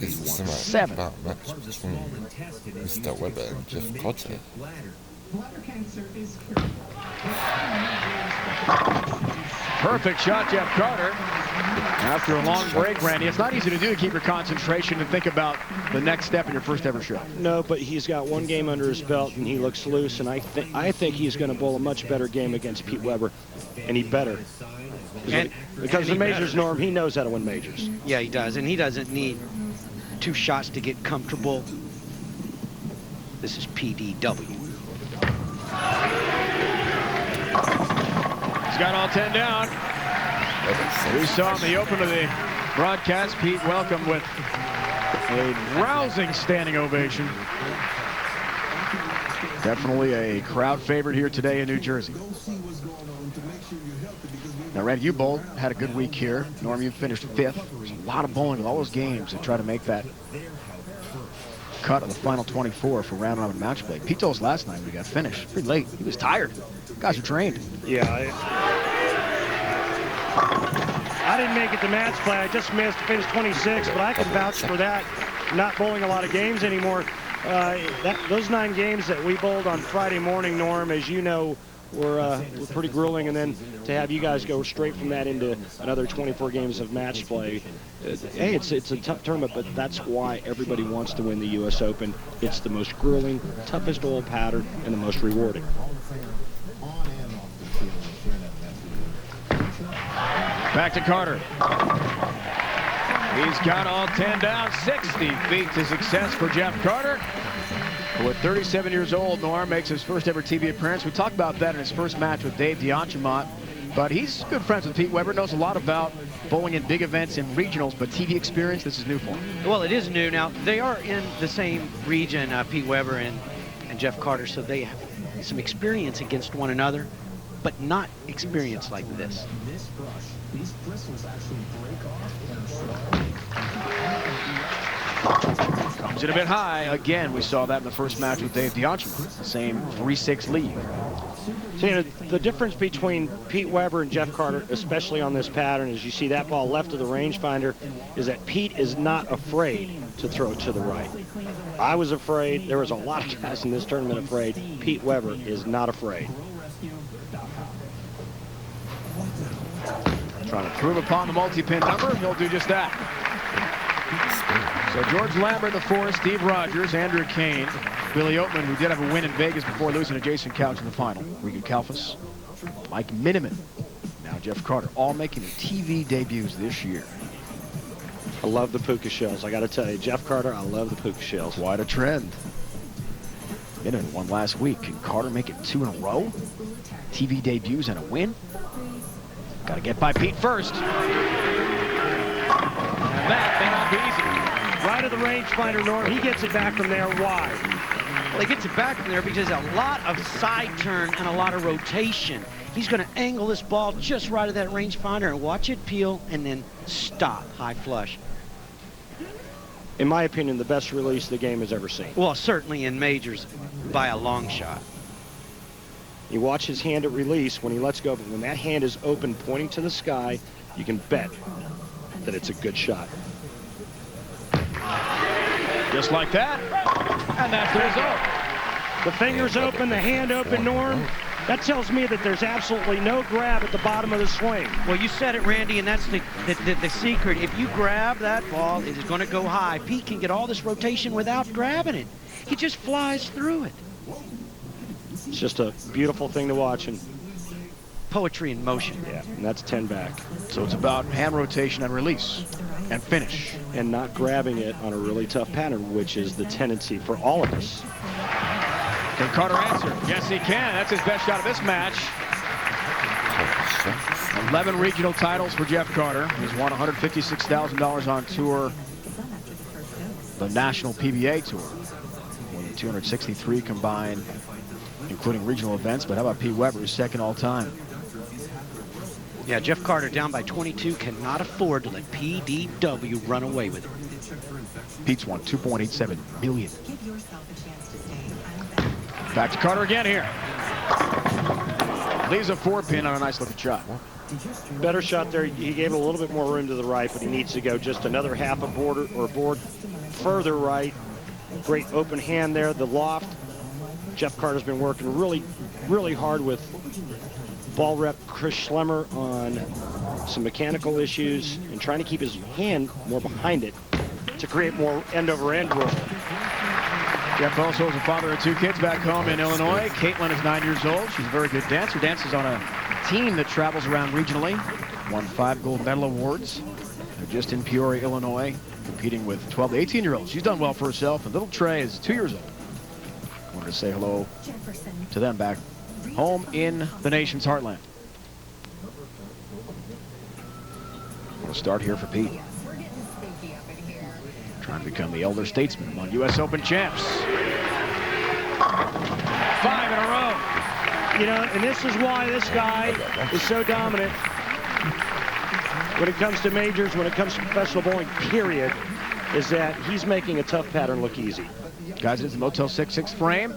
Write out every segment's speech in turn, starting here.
It's a 7. match between Mr. Weber and Jeff Carter. Perfect shot, Jeff Carter. After a long break, Randy, it's not easy to do to keep your concentration and think about the next step in your first ever shot. No, but he's got one game under his belt, and he looks loose, and I think he's going to bowl a much better game against Pete Weber, and he better. Because the majors, Norm, he knows how to win majors. Yeah, he does, and he doesn't need 2 shots to get comfortable. This is PDW. He's got all 10 down. We saw in the open of the broadcast, Pete welcomed with a rousing standing ovation. Definitely a crowd favorite here today in New Jersey. Now, Randy, you bowled, had a good week here. Norm, you finished 5th. There's a lot of bowling with all those games to try to make that cut of the final 24 for round robin match play. Pete told us last night when he got finished. Pretty late. He was tired. Guys are trained. Yeah, I didn't make it to match play. I just missed, finished 26, but I can vouch for that. Not bowling a lot of games anymore. Those 9 games that we bowled on Friday morning, Norm, as you know, were pretty grueling, and then to have you guys go straight from that into another 24 games of match play. Hey, it's a tough tournament, but that's why everybody wants to win the U.S. Open. It's the most grueling, toughest oil pattern, and the most rewarding. Back to Carter. He's got all 10 down. 60 feet to success for Jeff Carter, who at 37 years old, Norm, makes his first ever TV appearance. We talked about that in his first match with Dave D'Antremont, but he's good friends with Pete Weber, knows a lot about bowling in big events and regionals, but TV experience, this is new for him. Well, it is new. Now, they are in the same region, Pete Weber and Jeff Carter, so they have some experience against one another, but not experience like this. These crystals actually break off. Comes in a bit high. Again, we saw that in the first match with Dave D'Antremont. The same 3-6 lead. So, you know, the difference between Pete Weber and Jeff Carter, especially on this pattern, is you see that ball left of the rangefinder, is that Pete is not afraid to throw it to the right. I was afraid. There was a lot of guys in this tournament afraid. Pete Weber is not afraid. Trying to prove upon the multi-pin number. He'll do just that. So George Lambert, the 4, Steve Rogers, Andrew Kane, Billy Oatman, who did have a win in Vegas before losing to Jason Couch in the final, Regan Kalfas, Mike Miniman, now Jeff Carter, all making their TV debuts this year. I love the puka shells. I got to tell you, Jeff Carter, I love the puka shells. Quite a trend. Miniman won last week. Can Carter make it 2 in a row? TV debuts and a win? Got to get by Pete first. And that may not be easy. Right of the rangefinder, Norm. He gets it back from there. Why? Well, he gets it back from there because a lot of side turn and a lot of rotation. He's going to angle this ball just right of that rangefinder and watch it peel and then stop high flush. In my opinion, the best release the game has ever seen. Well, certainly in majors by a long shot. You watch his hand at release when he lets go, but when that hand is open pointing to the sky, you can bet that it's a good shot. Just like that, and that's the result. The finger's open, the hand open, Norm. That tells me that there's absolutely no grab at the bottom of the swing. Well, you said it, Randy, and that's the secret. If you grab that ball, it is going to go high. Pete can get all this rotation without grabbing it. He just flies through it. It's just a beautiful thing to watch, and poetry in motion. Yeah, and that's 10 back. So it's about hand rotation and release and finish. And not grabbing it on a really tough pattern, which is the tendency for all of us. Can Carter answer? Yes, he can. That's his best shot of this match. 11 regional titles for Jeff Carter. He's won $156,000 on tour, the National PBA Tour. More than 263 combined, including regional events. But how about Pete Weber, who's second all time? Yeah, Jeff Carter down by 22 cannot afford to let PDW run away with it. Pete's won $2.87 million. Back to Carter again here. Leaves a 4-pin on a nice looking shot. Better shot there. He gave it a little bit more room to the right, but he needs to go just another half a board or a board further right. Great open hand there. The loft. Jeff Carter's been working really hard with ball rep Chris Schlemmer on some mechanical issues and trying to keep his hand more behind it to create more end-over-end roll. Jeff also is a father of 2 kids back home in Illinois. Caitlin is 9 years old. She's a very good dancer. Dances on a team that travels around regionally. Won 5 gold medal awards. They're just in Peoria, Illinois, competing with 12 to 18-year-olds. She's done well for herself. And little Trey is 2 years old. Wanted to say hello to them back home in the nation's heartland. We'll start here for Pete. Trying to become the elder statesman among U.S. Open champs. 5 in a row. You know, and this is why this guy is so dominant when it comes to majors, when it comes to professional bowling, period, is that he's making a tough pattern look easy. Guys, it's the Motel 6 frame.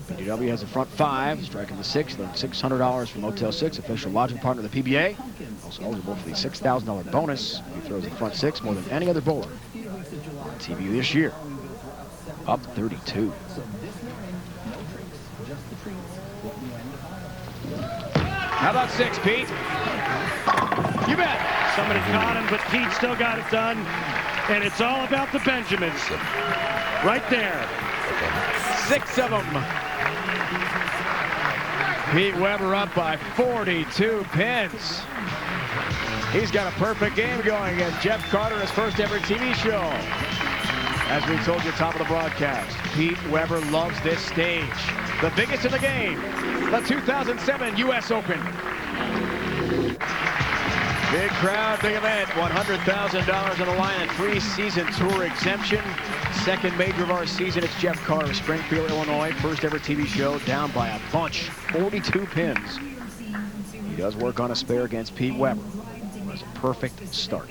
PDW has a front 5, striking the 6th, then $600 for Motel 6, official lodging partner of the PBA. Also eligible for the $6,000 bonus. He throws the front 6 more than any other bowler on TV this year. Up 32. How about 6, Pete? You bet. Somebody caught him, but Pete still got it done. And it's all about the Benjamins. Right there. 6 of them. Pete Weber up by 42 pins. He's got a perfect game going against Jeff Carter, his first ever TV show. As we told you at the top of the broadcast, Pete Weber loves this stage. The biggest in the game, the 2007 U.S. Open. Big crowd, big event, $100,000 on the line and free season tour exemption. Second major of our season, it's Jeff Carter, Springfield, Illinois. First ever TV show, down by a bunch, 42 pins. He does work on a spare against Pete Weber. It was a perfect start.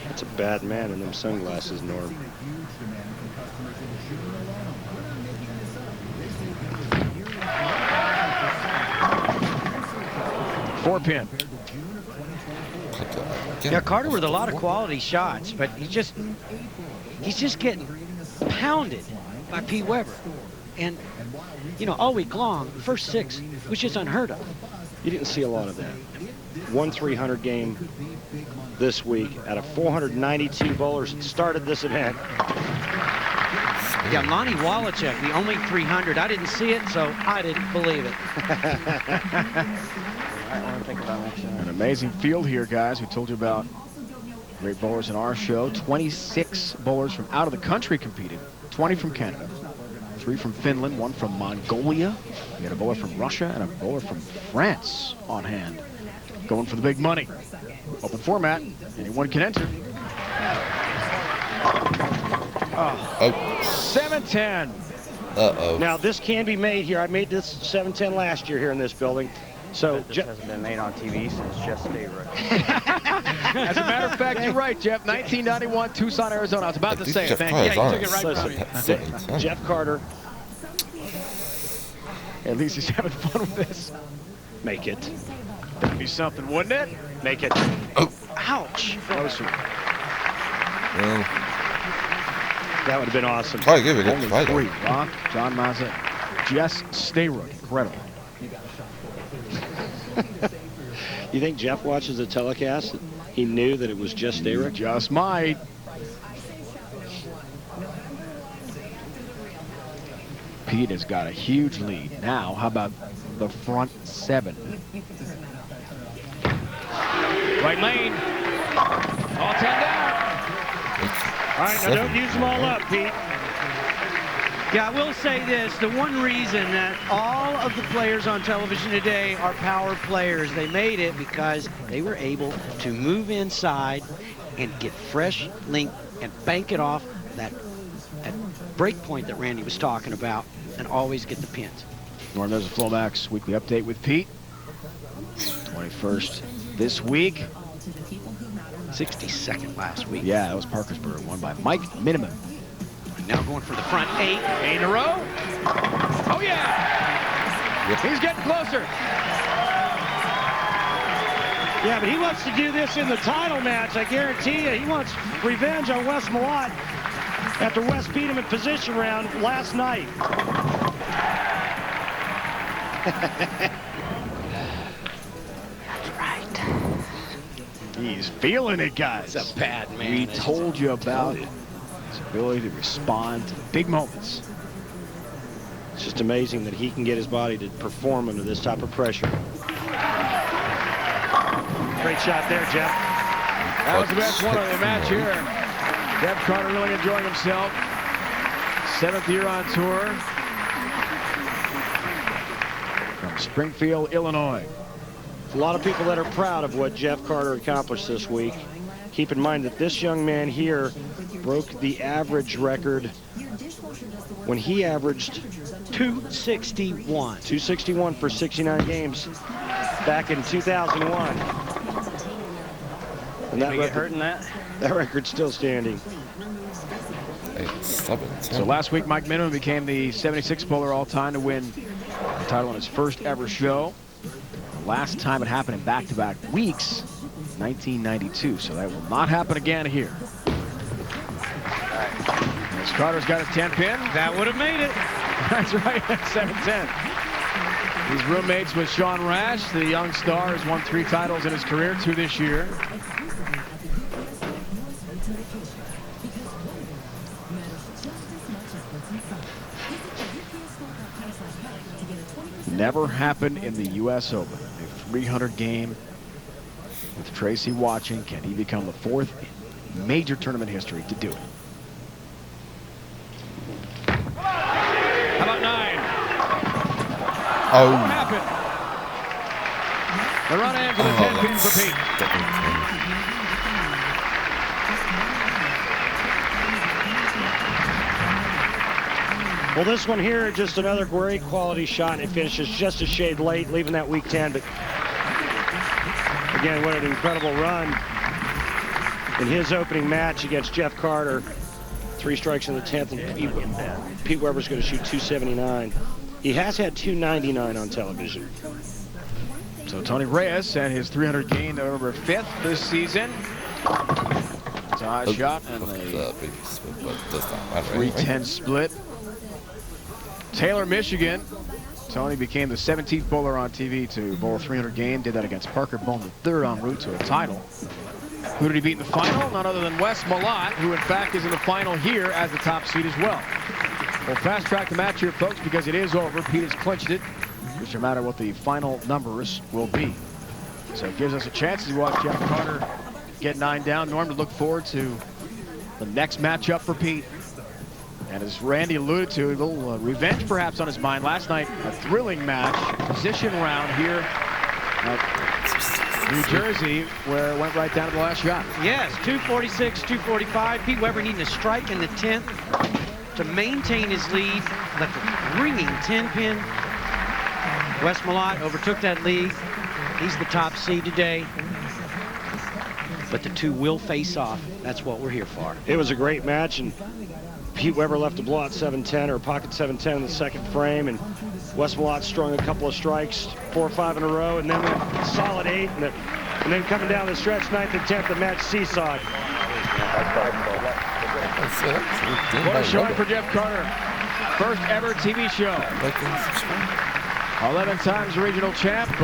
That's a bad man in them sunglasses, Norm. Four pin. Yeah, Carter with a lot of quality shots, but he's just getting pounded by Pete Weber. And, you know, all week long, first 6 was just unheard of. You didn't see a lot of that. 1-300 game this week out of 492 bowlers that started this event. Yeah, Lonnie Wallachek, the only 300. I didn't see it, so I didn't believe it. An amazing field here, guys. We told you about great bowlers in our show. 26 bowlers from out of the country competed. 20 from Canada, 3 from Finland, 1 from Mongolia. We had a bowler from Russia and a bowler from France on hand, going for the big money. Open format, anyone can enter. Oh. 7-10. Uh-oh. Now, this can be made here. I made this 7-10 last year here in this building. So this hasn't been made on TV since Jeff Stavrik. As a matter of fact, you're right, Jeff. 1991, Tucson, Arizona. I was about to say it. Thank you. Yeah, you took it right from me. Jeff Carter. At least he's having fun with this. Make it. That'd be something, wouldn't it? Make it. Oh. Ouch. Closer. Well, that would have been awesome. I give it Only a 3. Rock, John Mazza, Jess Stayrook. Incredible. You think Jeff watches the telecast? He knew that it was just Stayrook? Just might. Pete has got a huge lead. Now, how about the front 7? Right lane. All 10 down. All right, now don't use them all up, Pete. Yeah, I will say this. The one reason that all of the players on television today are power players, they made it because they were able to move inside and get fresh length and bank it off that break point that Randy was talking about and always get the pins. Norm, there's a Flomax weekly update with Pete. 21st this week. 62nd last week. Yeah, that was Parkersburg, won by Mike Miniman. Now going for the front 8. 8 in a row. Oh, yeah. Yep. He's getting closer. Yeah, but he wants to do this in the title match, I guarantee you. He wants revenge on Wes Malott after Wes beat him in position round last night. That's right. He's feeling it, guys. He's a bad man. We told you about his ability to respond to big moments. It's just amazing that he can get his body to perform under this type of pressure. Great shot there, Jeff. That was the best one of the match here. Jeff Carter really enjoying himself. 7th year on tour. From Springfield, Illinois. A lot of people that are proud of what Jeff Carter accomplished this week. Keep in mind that this young man here broke the average record when he averaged 261. 261 for 69 games back in 2001. And that Get hurt in that? That record's still standing. Hey, stop it. So last week, Mike Minimum became the 76th bowler all-time to win the title on his first ever show. The last time it happened in back-to-back weeks, 1992. So that will not happen again here. As Carter's got his 10-pin. That would have made it. That's right, 7-10. He's roommates with Sean Rash. The young star has won 3 titles in his career, 2 this year. Never happened in the U.S. Open. A 300 game with Tracy watching. Can he become the 4th major tournament history to do it? How about 9? Oh. What happened? The run in for the 10-pin for Pete. Well, this one here, just another great quality shot. It finishes just a shade late, leaving that week 10. But again, what an incredible run in his opening match against Jeff Carter. 3 strikes in the 10th, and Pete Weber's going to shoot 279. He has had 299 on television. So Tony Reyes had his 300 gain November 5th this season. It's a high shot and a 310 split. Taylor, Michigan. Tony became the 17th bowler on TV to bowl a 300 game. Did that against Parker Bowman III en route to a title. Who did he beat in the final? None other than Wes Malott, who in fact is in the final here as the top seed as well. We'll fast track the match here, folks, because it is over. Pete has clinched it. Just no matter what the final numbers will be. So it gives us a chance to watch Jeff Carter get 9 down. Norm, to look forward to the next matchup for Pete. And as Randy alluded to, a little revenge perhaps on his mind. Last night, a thrilling match, position round here at New Jersey, where it went right down to the last shot. Yes, 246, 245. Pete Weber needing a strike in the 10th to maintain his lead. Left a ringing 10-pin. Wes Malott overtook that lead. He's the top seed today. But the 2 will face off. That's what we're here for. It was a great match, and Pete Weber left a blowout 7-10 or pocket 7-10 in the 2nd frame, and Wes Malott strung a couple of strikes, 4 or 5 in a row, and then went solid 8, and then coming down the stretch, 9th and 10th, the match seesawed. What a showing for Jeff Carter. First ever TV show. 11 times regional champ.